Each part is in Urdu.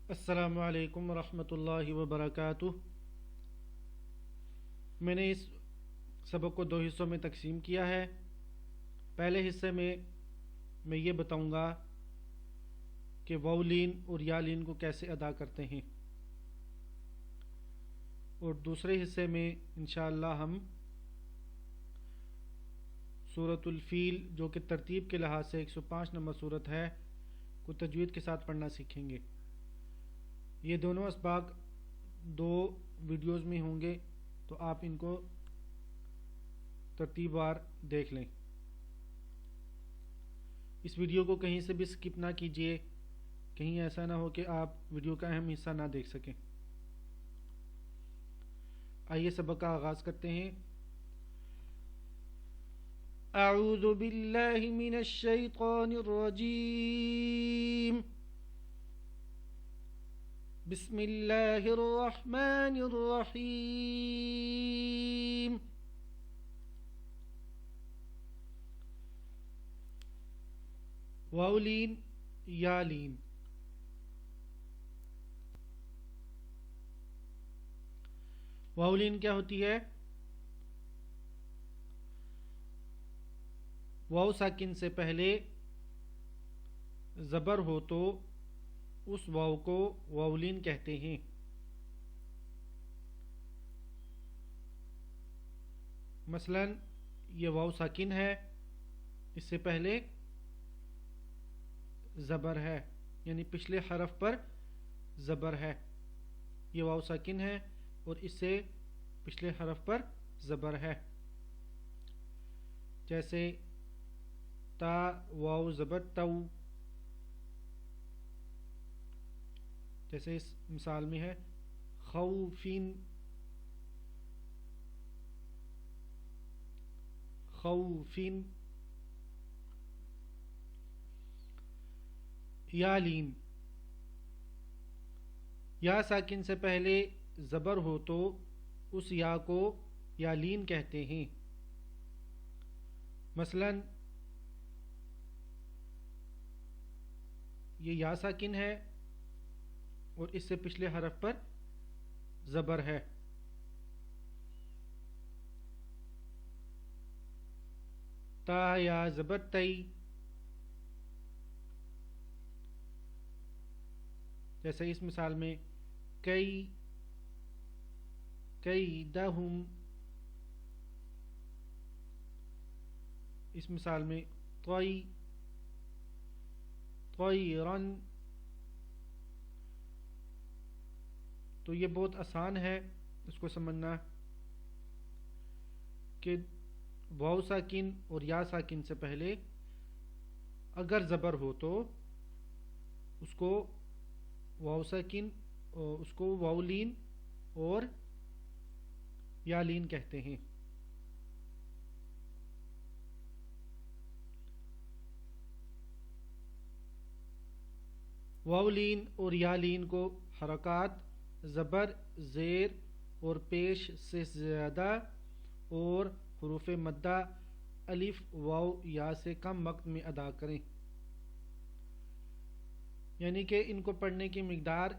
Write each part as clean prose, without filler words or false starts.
السلام علیکم ورحمۃ اللہ وبرکاتہ۔ میں نے اس سبق کو دو حصوں میں تقسیم کیا ہے۔ پہلے حصے میں یہ بتاؤں گا کہ واو لین اور یا لین کو کیسے ادا کرتے ہیں، اور دوسرے حصے میں انشاءاللہ ہم سورۃ الفیل جو کہ ترتیب کے لحاظ سے 105 نمبر سورت ہے کو تجوید کے ساتھ پڑھنا سیکھیں گے۔ یہ دونوں اسباق دو ویڈیوز میں ہوں گے، تو آپ ان کو ترتیب وار دیکھ لیں۔ اس ویڈیو کو کہیں سے بھی سکپ نہ کیجیے، کہیں ایسا نہ ہو کہ آپ ویڈیو کا اہم حصہ نہ دیکھ سکیں۔ آئیے سبق کا آغاز کرتے ہیں۔ اعوذ باللہ من الشیطان الرجیم، بسم اللہ الرحمن الرحیم۔ واو لین یا لین۔ واو لین کیا ہوتی ہے؟ واو ساکن سے پہلے زبر ہو تو اس واو کو واو لین کہتے ہیں۔ مثلا یہ واو ساکن ہے، اس سے پہلے زبر ہے، یعنی پچھلے حرف پر زبر ہے۔ یہ واو ساکن ہے اور اس سے پچھلے حرف پر زبر ہے، جیسے تا واو زبر تو، جیسے اس مثال میں ہے خوفین، خوفین۔ یا لین، یا ساکن سے پہلے زبر ہو تو اس یا کو یا لین کہتے ہیں۔ مثلا یہ یا ساکن ہے اور اس سے پچھلے حرف پر زبر ہے۔ تا یا زبر تئی، جیسے اس مثال میں کئی کیدہم، اس مثال میں طیرن۔ تو یہ بہت آسان ہے اس کو سمجھنا کہ واو ساکن اور یا ساکن سے پہلے اگر زبر ہو تو اس کو واو ساکن، اس کو واو لین اور یا لین کہتے ہیں۔ واو لین اور یا لین کو حرکات زبر، زیر اور پیش سے زیادہ اور حروف مدہ الف، واو، یا سے کم وقت میں ادا کریں، یعنی کہ ان کو پڑھنے کی مقدار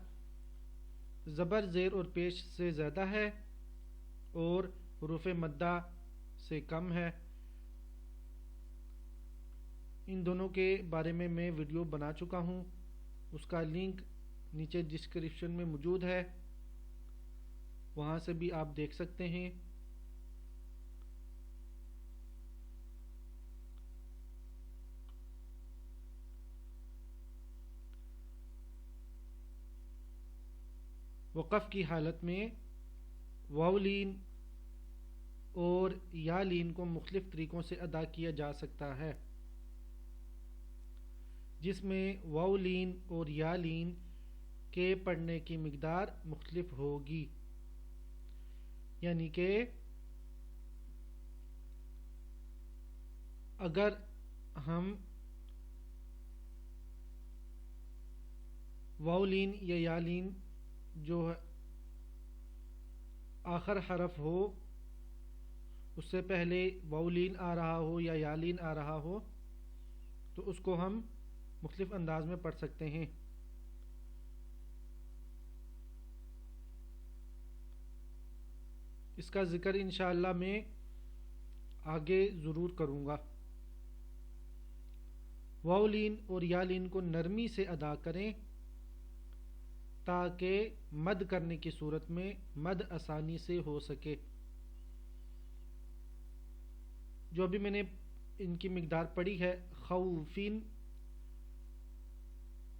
زبر، زیر اور پیش سے زیادہ ہے اور حروف مدہ سے کم ہے۔ ان دونوں کے بارے میں ویڈیو بنا چکا ہوں، اس کا لنک نیچے ڈسکرپشن میں موجود ہے، وہاں سے بھی آپ دیکھ سکتے ہیں۔ وقف کی حالت میں واو لین اور یا لین کو مختلف طریقوں سے ادا کیا جا سکتا ہے، جس میں واو لین اور یا لین کے پڑھنے کی مقدار مختلف ہوگی، یعنی کہ اگر ہم واو لین یا یا لین جو آخر حرف ہو اس سے پہلے واو لین آ رہا ہو یا یا لین آ رہا ہو تو اس کو ہم مختلف انداز میں پڑھ سکتے ہیں۔ اس کا ذکر انشاءاللہ میں آگے ضرور کروں گا۔ واو لین اور یا لین کو نرمی سے ادا کریں تاکہ مد کرنے کی صورت میں مد آسانی سے ہو سکے۔ جو بھی میں نے ان کی مقدار پڑھی ہے، خوفین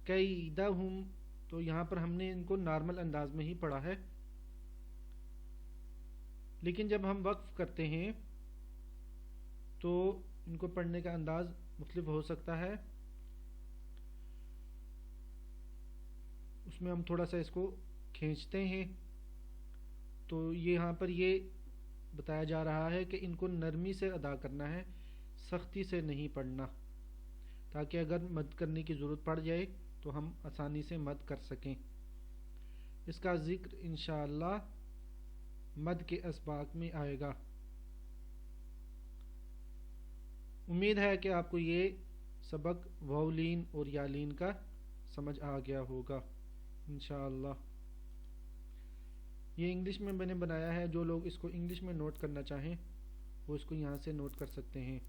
کیدہم، تو یہاں پر ہم نے ان کو نارمل انداز میں ہی پڑھا ہے، لیکن جب ہم وقف کرتے ہیں تو ان کو پڑھنے کا انداز مختلف ہو سکتا ہے۔ اس میں ہم تھوڑا سا اس کو کھینچتے ہیں، تو یہاں پر یہ بتایا جا رہا ہے کہ ان کو نرمی سے ادا کرنا ہے، سختی سے نہیں پڑھنا، تاکہ اگر مد کرنے کی ضرورت پڑ جائے تو ہم آسانی سے مد کر سکیں۔ اس کا ذکر انشاءاللہ مد کے اسباق میں آئے گا۔ امید ہے کہ آپ کو یہ سبق واولین اور یالین کا سمجھ آ گیا ہوگا انشاءاللہ۔ یہ انگلش میں میں نے بنایا ہے، جو لوگ اس کو انگلش میں نوٹ کرنا چاہیں وہ اس کو یہاں سے نوٹ کر سکتے ہیں۔